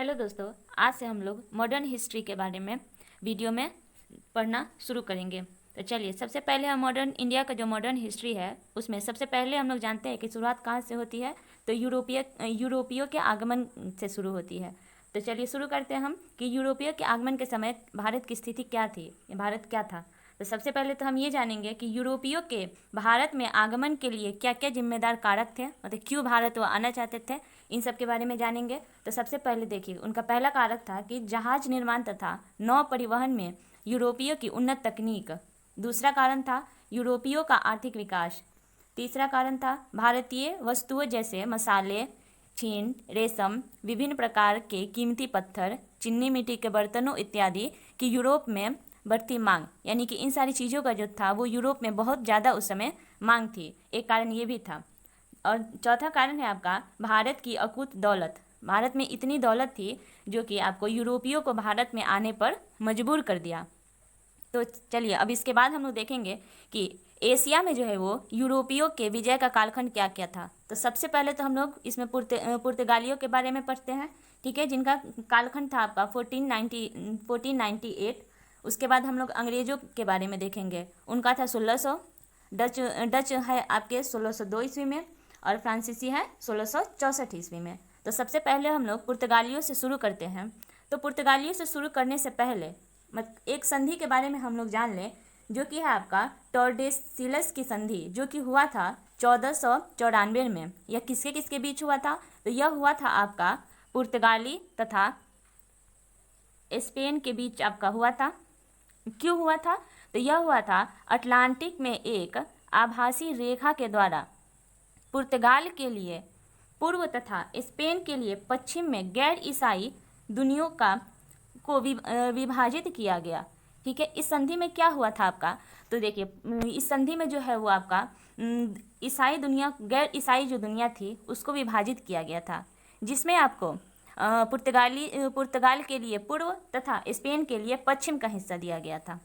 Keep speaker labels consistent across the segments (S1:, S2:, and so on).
S1: Hello दोस्तों, आज से हम लोग मॉडर्न हिस्ट्री के बारे में वीडियो में पढ़ना शुरू करेंगे। तो चलिए, सबसे पहले हम मॉडर्न इंडिया का जो मॉडर्न हिस्ट्री है उसमें सबसे पहले हम लोग जानते हैं कि शुरुआत कहाँ से होती है। तो यूरोपियों के आगमन से शुरू होती है। तो चलिए शुरू करते हैं हम कि यूरोपियों के आगमन के समय भारत की स्थिति क्या थी, भारत क्या था। तो सबसे पहले तो हम ये जानेंगे कि यूरोपियों के भारत में आगमन के लिए क्या क्या जिम्मेदार कारक थे, मतलब क्यों भारत वो आना चाहते थे, इन सब के बारे में जानेंगे। तो सबसे पहले देखिए, उनका पहला कारक था कि जहाज निर्माण तथा नौ परिवहन में यूरोपियों की उन्नत तकनीक। दूसरा कारण था यूरोपियों का आर्थिक विकास। तीसरा कारण था भारतीय वस्तुओं जैसे मसाले, छीन, रेशम, विभिन्न प्रकार के कीमती पत्थर, चीनी मिट्टी के बर्तनों इत्यादि की यूरोप में बढ़ती मांग, यानी कि इन सारी चीज़ों का जो था वो यूरोप में बहुत ज़्यादा उस समय मांग थी। एक कारण ये भी था। और चौथा कारण है आपका भारत की अकूत दौलत। भारत में इतनी दौलत थी जो कि आपको यूरोपियों को भारत में आने पर मजबूर कर दिया। तो चलिए, अब इसके बाद हम लोग देखेंगे कि एशिया में जो है वो यूरोपियों के विजय का कालखंड क्या क्या था। तो सबसे पहले तो हम लोग इसमें पुर्तगालियों के बारे में पढ़ते हैं, ठीक है, जिनका कालखंड था आपका 1498। उसके बाद हम लोग अंग्रेजों के बारे में देखेंगे, उनका था 1600। डच है आपके 1602 ईस्वी में, और फ्रांसीसी है 1664 ईस्वी में। तो सबसे पहले हम लोग पुर्तगालियों से शुरू करते हैं। तो पुर्तगालियों से शुरू करने से पहले एक संधि के बारे में हम लोग जान लें, जो कि है आपका टॉर्डेसिलस की संधि, जो कि हुआ था 1494 में। यह किसके किसके बीच हुआ था? तो यह हुआ था आपका पुर्तगाली तथा स्पेन के बीच आपका हुआ था। क्यों हुआ था? तो यह हुआ था अटलांटिक में एक आभासी रेखा के द्वारा पुर्तगाल के लिए पूर्व तथा स्पेन के लिए पश्चिम में गैर ईसाई दुनिया को विभाजित किया गया। ठीक है, इस संधि में क्या हुआ था आपका? तो देखिए, इस संधि में जो है वो आपका ईसाई दुनिया, गैर ईसाई जो दुनिया थी उसको विभाजित किया गया था, जिसमें आपको पुर्तगाल के लिए पूर्व तथा स्पेन के लिए पश्चिम का हिस्सा दिया गया था।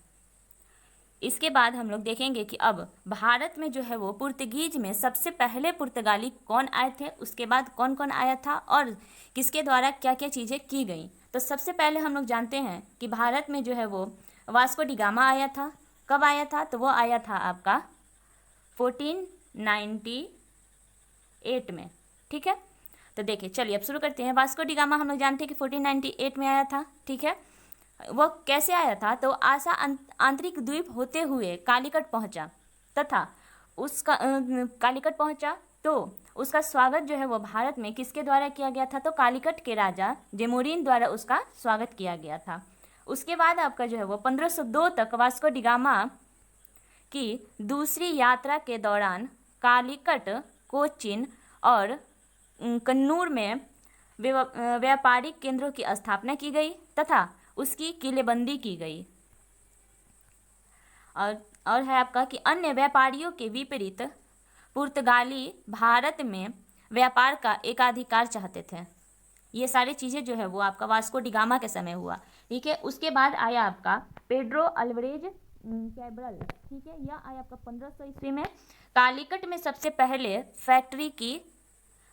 S1: इसके बाद हम लोग देखेंगे कि अब भारत में जो है वो पुर्तगीज में सबसे पहले पुर्तगाली कौन आए थे, उसके बाद कौन कौन आया था और किसके द्वारा क्या क्या चीज़ें की गई। तो सबसे पहले हम लोग जानते हैं कि भारत में जो है वो वास्को डी गामा आया था। कब आया था? तो वो आया था आपका 1498 में। ठीक है, तो देखिए, चलिए अब शुरू करते हैं। वास्को डी गामा हम लोग जानते हैं कि 1498 में आया था। ठीक है, वो कैसे आया था? तो आशा आंतरिक द्वीप होते हुए कालीकट पहुंचा तथा उसका कालीकट पहुंचा तो उसका स्वागत जो है वो भारत में किसके द्वारा किया गया था? तो कालीकट के राजा जेमोरिन द्वारा उसका स्वागत किया गया था। उसके बाद आपका जो है वो 1502 तक वास्को डी गामा की दूसरी यात्रा के दौरान कालीकट, कोचिन और कन्नूर में व्यापारिक केंद्रों की स्थापना की गई तथा उसकी किलेबंदी की गई। और है आपका कि अन्य व्यापारियों के विपरीत पुर्तगाली भारत में व्यापार का एकाधिकार चाहते थे। ये सारी चीज़ें जो है वो आपका वास्को डी गामा के समय हुआ। ठीक है, उसके बाद आया आपका पेड्रो अल्वरेज कैब्रल। ठीक है, यह आया आपका 1500 ईस्वी में। कालीकट में सबसे पहले फैक्ट्री की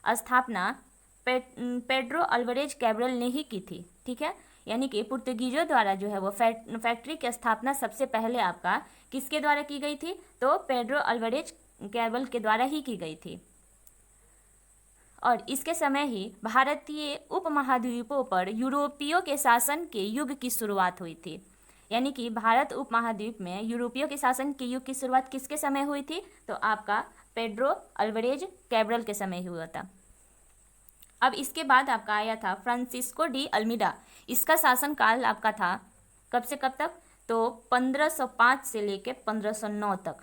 S1: स्थापना पेड्रो अल्वरेज कैब्रल ने ही की थी। ठीक है, यानी कि पुर्तगीजों द्वारा जो है वो फैक्ट्री की स्थापना सबसे पहले आपका किसके द्वारा की गई थी? तो पेड्रो अल्वरेज कैब्रल के द्वारा ही की गई थी। और इसके समय ही भारतीय उपमहाद्वीपों पर यूरोपियों के शासन के युग की शुरुआत हुई थी। यानी कि भारत उपमहाद्वीप में यूरोपियों के शासन के युग की शुरुआत किसके समय हुई थी? तो आपका पेड्रो अल्वरेज कैब्रल के समय ही हुआ था। अब इसके बाद आपका आया था फ्रांसिस्को डी अल्मीडा। इसका शासनकाल आपका था कब से कब तक? तो 1505 से लेकर 1509 तक।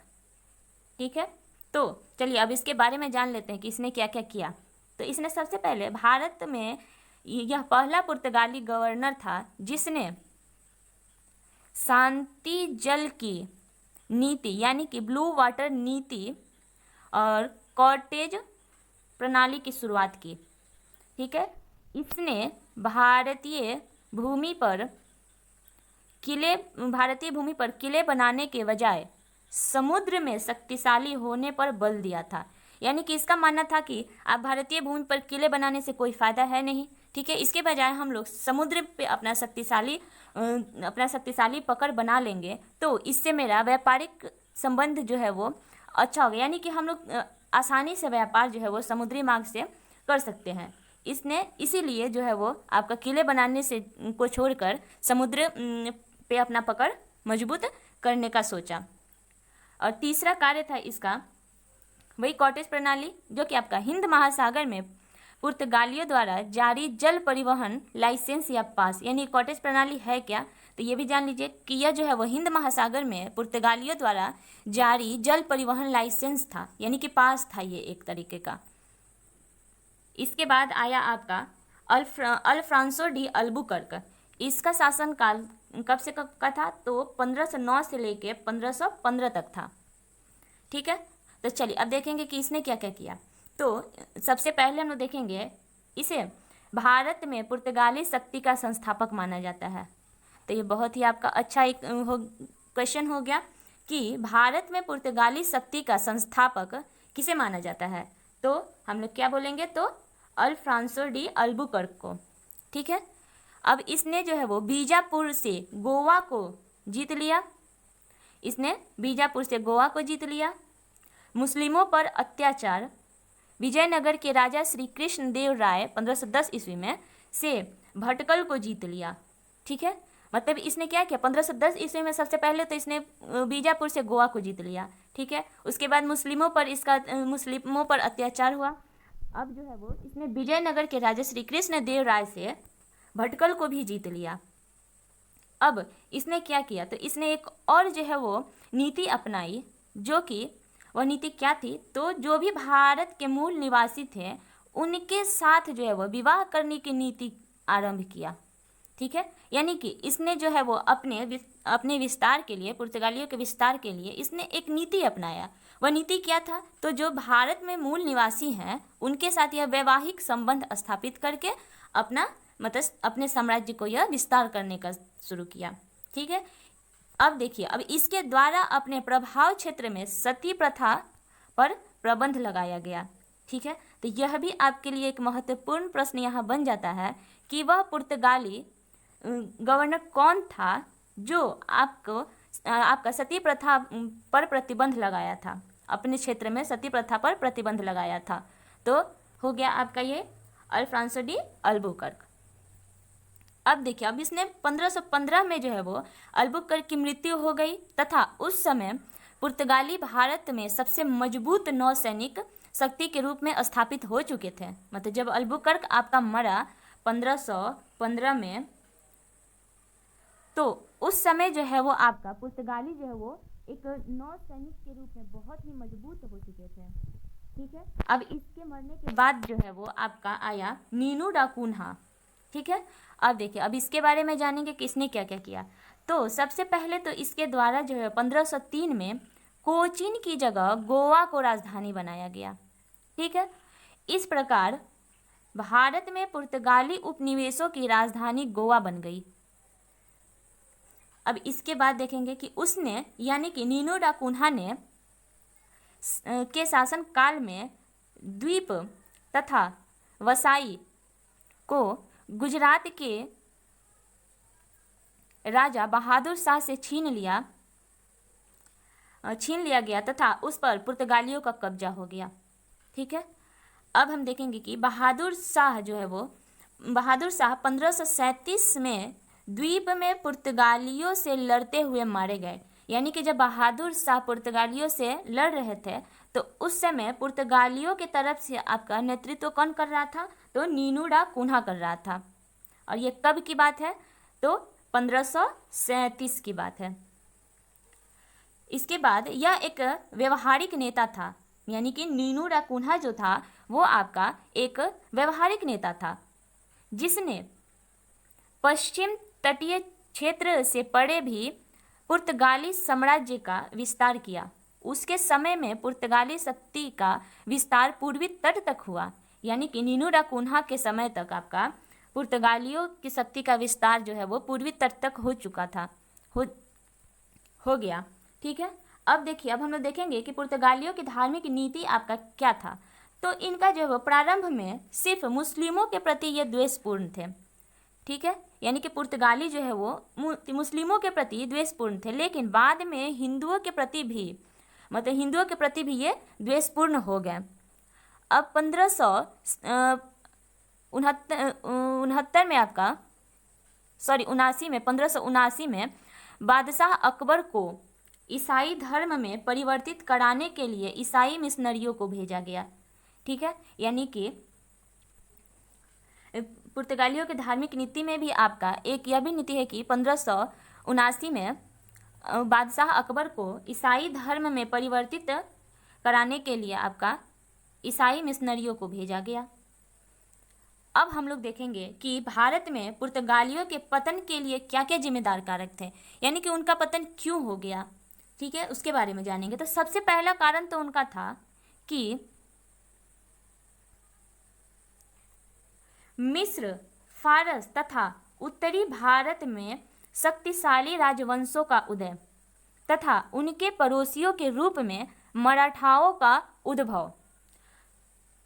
S1: ठीक है, तो चलिए अब इसके बारे में जान लेते हैं कि इसने क्या क्या किया। तो इसने सबसे पहले भारत में, यह पहला पुर्तगाली गवर्नर था जिसने शांति जल की नीति, यानी कि ब्लू वाटर नीति और कॉटेज प्रणाली की शुरुआत की। ठीक है, इसने भारतीय भूमि पर किले बनाने के बजाय समुद्र में शक्तिशाली होने पर बल दिया था। यानी कि इसका मानना था कि आप भारतीय भूमि पर किले बनाने से कोई फायदा है नहीं, ठीक है। इसके बजाय हम लोग समुद्र पे अपना शक्तिशाली पकड़ बना लेंगे तो इससे मेरा व्यापारिक संबंध जो है वो अच्छा होगा, यानी कि हम लोग आसानी से व्यापार जो है वो समुद्री मार्ग से कर सकते हैं। इसने इसीलिए जो है वो आपका किले बनाने से को छोड़कर समुद्र पे अपना पकड़ मजबूत करने का सोचा। और तीसरा कार्य था इसका वही कॉटेज प्रणाली, जो कि आपका हिंद महासागर में पुर्तगालियों द्वारा जारी जल परिवहन लाइसेंस या पास, यानी कॉटेज प्रणाली है क्या, तो ये भी जान लीजिए कि यह जो है वो हिंद महासागर में पुर्तगालियों द्वारा जारी जल परिवहन लाइसेंस था, यानी कि पास था ये एक तरीके का। इसके बाद आया आपका अल्फ्रांसो डी अल्बुकर्क। इसका शासनकाल कब से कब का था, तो 1509 से लेके 1515 तक था। ठीक है, तो चलिए अब देखेंगे कि इसने क्या क्या किया। तो सबसे पहले हम लोग देखेंगे इसे भारत में पुर्तगाली शक्ति का संस्थापक माना जाता है। तो ये बहुत ही आपका अच्छा एक क्वेश्चन हो गया कि भारत में पुर्तगाली शक्ति का संस्थापक किसे माना जाता है, तो हम लोग क्या बोलेंगे, तो अल्फ्रांसो डी अल्बुकर्क को। ठीक है, अब इसने जो है वो बीजापुर से गोवा को जीत लिया। इसने बीजापुर से गोवा को जीत लिया। मुस्लिमों पर अत्याचार, विजयनगर के राजा श्री कृष्ण देव राय 1510 ईस्वी में से भटकल को जीत लिया। ठीक है, मतलब इसने क्या किया, 1510 ईस्वी में सबसे पहले तो इसने बीजापुर से गोवा को जीत लिया। ठीक है, उसके बाद मुस्लिमों पर अत्याचार हुआ। अब जो है वो इसने विजयनगर के राजा श्री कृष्ण देव राय से भटकल को भी जीत लिया। अब इसने क्या किया, तो इसने एक और जो है वो नीति अपनाई, जो कि वह नीति क्या थी, तो जो भी भारत के मूल निवासी थे उनके साथ जो है वो विवाह करने की नीति आरंभ किया। ठीक है, यानी कि इसने जो है वो अपने विस्तार के लिए, पुर्तगालियों के विस्तार के लिए इसने एक नीति अपनाया। वह नीति क्या था, तो जो भारत में मूल निवासी हैं उनके साथ यह वैवाहिक संबंध स्थापित करके अपने साम्राज्य को यह विस्तार करने का शुरू किया। ठीक है, अब देखिए, अब इसके द्वारा अपने प्रभाव क्षेत्र में सती प्रथा पर प्रतिबंध लगाया गया। ठीक है, तो यह भी आपके लिए एक महत्वपूर्ण प्रश्न यहाँ बन जाता है कि वह पुर्तगाली गवर्नर कौन था जो आपका सती प्रथा पर प्रतिबंध लगाया था, अपने क्षेत्र में सती प्रथा पर प्रतिबंध लगाया था। तो हो गया आपका ये अल्फ्रांसो डी अल्बुकर्क। अब देखिए, अब इसने 1515 में जो है वो अल्बुकर्क की मृत्यु हो गई तथा उस समय पुर्तगाली भारत में सबसे मजबूत नौसैनिक शक्ति के रूप में स्थापित हो चुके थे। मतलब जब अल्बुकर्क आपका मरा 1515 में, तो उस समय जो है वो आपका पुर्तगाली जो है वो एक नौसैनिक के रूप में बहुत ही मजबूत हो चुके थे। ठीक है, अब इसके मरने के बाद जो है वो आपका आया नीनू डा कुन्हा। ठीक है, अब देखिए, अब इसके बारे में जानेंगे कि इसने क्या क्या किया। तो सबसे पहले तो इसके द्वारा जो है 1503 में कोचीन की जगह गोवा को राजधानी बनाया गया। ठीक है, इस प्रकार भारत में पुर्तगाली उपनिवेशों की राजधानी गोवा बन गई। अब इसके बाद देखेंगे कि उसने, यानी कि नीनू डा कुन्हा ने के शासन काल में द्वीप तथा वसाई को गुजरात के राजा बहादुर शाह से छीन लिया गया तथा उस पर पुर्तगालियों का कब्जा हो गया। ठीक है, अब हम देखेंगे कि बहादुर शाह 1537 में द्वीप में पुर्तगालियों से लड़ते हुए मारे गए। यानी कि जब बहादुर शाह पुर्तगालियों से लड़ रहे थे तो उस समय पुर्तगालियों की तरफ से आपका नेतृत्व कौन कर रहा था, तो नीनू डा कुन्हा कर रहा था। और ये कब की बात है, तो 1537 की बात है। इसके बाद यह एक व्यवहारिक नेता था, यानी कि नीनू डा कुन्हा जो था वो आपका एक व्यवहारिक नेता था, जिसने पश्चिम तटीय क्षेत्र से परे भी पुर्तगाली साम्राज्य का विस्तार किया। उसके समय में पुर्तगाली शक्ति का विस्तार पूर्वी तट तक हुआ। यानी कि नीनू डा कुन्हा के समय तक आपका पुर्तगालियों की शक्ति का विस्तार जो है वो पूर्वी तट तक हो चुका था, हो गया। ठीक है, अब देखिए, अब हम लोग देखेंगे कि पुर्तगालियों की धार्मिक नीति आपका क्या था। तो इनका जो है वो प्रारंभ में सिर्फ मुस्लिमों के प्रति ये द्वेषपूर्ण थे, ठीक है, यानी कि पुर्तगाली जो है वो मुस्लिमों के प्रति द्वेषपूर्ण थे, लेकिन बाद में हिंदुओं के प्रति भी, मतलब हिंदुओं के प्रति भी ये द्वेषपूर्ण हो गए। अब 1579 में आपका 1579 में बादशाह अकबर को ईसाई धर्म में परिवर्तित कराने के लिए ईसाई मिशनरियों को भेजा गया, ठीक है, यानी कि पुर्तगालियों के धार्मिक नीति में भी आपका एक यह भी नीति है कि 1579 में बादशाह अकबर को ईसाई धर्म में परिवर्तित कराने के लिए आपका ईसाई मिशनरियों को भेजा गया। अब हम लोग देखेंगे कि भारत में पुर्तगालियों के पतन के लिए क्या क्या जिम्मेदार कारक थे, यानी कि उनका पतन क्यों हो गया, ठीक है, उसके बारे में जानेंगे। तो सबसे पहला कारण तो उनका था कि मिस्र, फारस तथा उत्तरी भारत में शक्तिशाली राजवंशों का उदय तथा उनके पड़ोसियों के रूप में मराठाओं का उद्भव।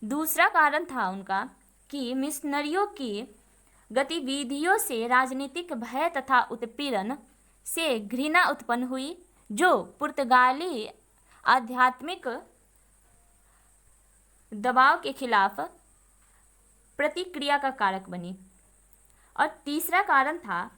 S1: दूसरा कारण था उनका कि मिशनरियों की गतिविधियों से राजनीतिक भय तथा उत्पीड़न से घृणा उत्पन्न हुई, जो पुर्तगाली आध्यात्मिक दबाव के खिलाफ प्रतिक्रिया का कारक बनी। और तीसरा कारण था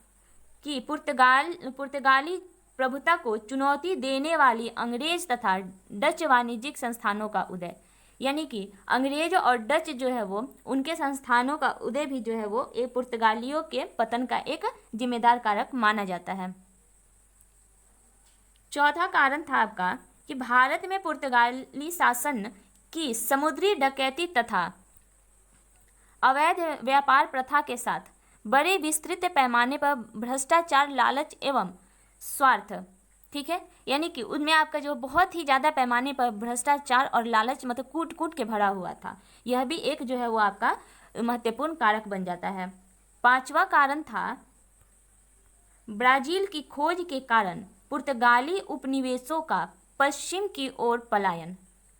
S1: कि पुर्तगाली प्रभुता को चुनौती देने वाली अंग्रेज तथा डच वाणिज्यिक संस्थानों का उदय, यानी कि अंग्रेज और डच जो है वो उनके संस्थानों का उदय भी जो है वो एक पुर्तगालियों के पतन का एक जिम्मेदार कारक माना जाता है। चौथा कारण था आपका कि भारत में पुर्तगाली शासन की समुद्री डकैती तथा अवैध व्यापार प्रथा के साथ बड़े विस्तृत पैमाने पर भ्रष्टाचार, लालच एवं स्वार्थ, ठीक है, यानी कि उनमें आपका जो बहुत ही ज़्यादा पैमाने पर भ्रष्टाचार और लालच मतलब कूट कूट के भरा हुआ था, यह भी एक जो है वो आपका महत्वपूर्ण कारक बन जाता है। पांचवा कारण था ब्राज़ील की खोज के कारण पुर्तगाली उपनिवेशों का पश्चिम की ओर पलायन,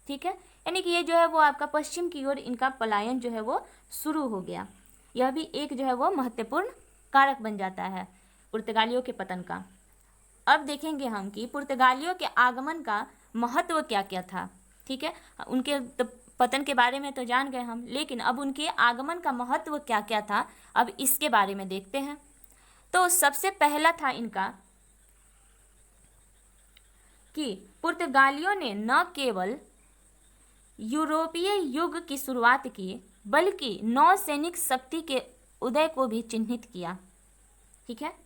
S1: ठीक है, यानी कि ये जो है वो आपका पश्चिम की ओर इनका पलायन जो है वो शुरू हो गया। यह भी एक जो है वो महत्वपूर्ण कारक बन जाता है पुर्तगालियों के पतन का। अब देखेंगे हम कि पुर्तगालियों के आगमन का महत्व क्या क्या था, ठीक है, उनके पतन के बारे में तो जान गए हम, लेकिन अब उनके आगमन का महत्व क्या क्या था, अब इसके बारे में देखते हैं। तो सबसे पहला था इनका कि पुर्तगालियों ने न केवल यूरोपीय युग की शुरुआत की बल्कि नौसैनिक शक्ति के उदय को भी चिन्हित किया, ठीक है।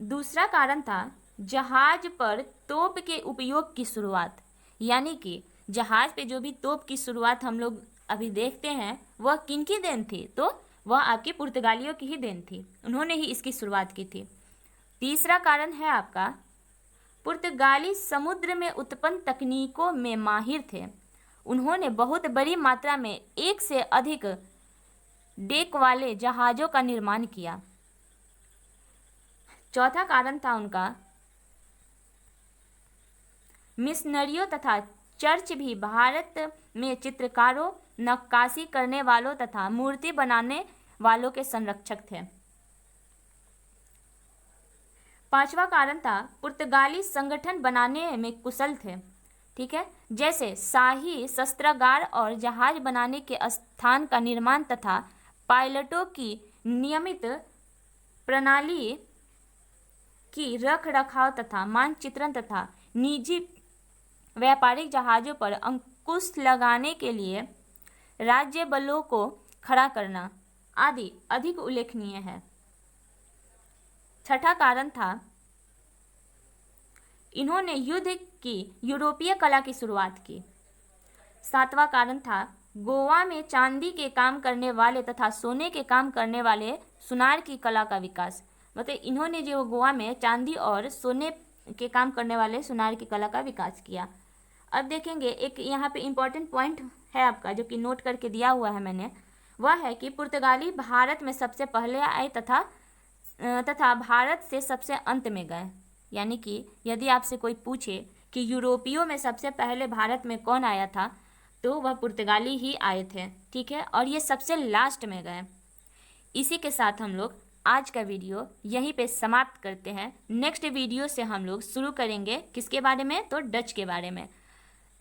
S1: दूसरा कारण था जहाज पर तोप के उपयोग की शुरुआत, यानी कि जहाज पे जो भी तोप की शुरुआत हम लोग अभी देखते हैं वह किनकी देन थी, तो वह आपके पुर्तगालियों की ही देन थी, उन्होंने ही इसकी शुरुआत की थी। तीसरा कारण है आपका पुर्तगाली समुद्र में उत्पन्न तकनीकों में माहिर थे, उन्होंने बहुत बड़ी मात्रा में एक से अधिक डेक वाले जहाज़ों का निर्माण किया। चौथा कारण था उनका मिशनरियों तथा चर्च भी भारत में चित्रकारों, नक्काशी करने वालों तथा मूर्ति बनाने वालों के संरक्षक थे। पांचवा कारण था पुर्तगाली संगठन बनाने में कुशल थे, ठीक है, जैसे शाही शस्त्रागार और जहाज बनाने के स्थान का निर्माण तथा पायलटों की नियमित प्रणाली की रख रखाव तथा मानचित्रण तथा निजी व्यापारिक जहाज़ों पर अंकुश लगाने के लिए राज्य बलों को खड़ा करना आदि अधिक उल्लेखनीय है। छठा कारण था इन्होंने युद्ध की यूरोपीय कला की शुरुआत की। सातवां कारण था गोवा में चांदी के काम करने वाले तथा सोने के काम करने वाले सुनार की कला का विकास, मतलब इन्होंने जो गोवा में चांदी और सोने के काम करने वाले सुनार की कला का विकास किया। अब देखेंगे एक यहाँ पे इम्पोर्टेंट पॉइंट है आपका जो कि नोट करके दिया हुआ है मैंने, वह है कि पुर्तगाली भारत में सबसे पहले आए तथा भारत से सबसे अंत में गए, यानी कि यदि आपसे कोई पूछे कि यूरोपियों में सबसे पहले भारत में कौन आया था, तो वह पुर्तगाली ही आए थे, ठीक है, और ये सबसे लास्ट में गए। इसी के साथ हम लोग आज का वीडियो यहीं पे समाप्त करते हैं। नेक्स्ट वीडियो से हम लोग शुरू करेंगे किसके बारे में, तो डच के बारे में।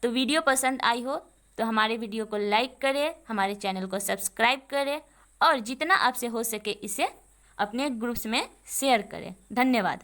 S1: तो वीडियो पसंद आई हो तो हमारे वीडियो को लाइक करें, हमारे चैनल को सब्सक्राइब करें और जितना आपसे हो सके इसे अपने ग्रुप्स में शेयर करें। धन्यवाद।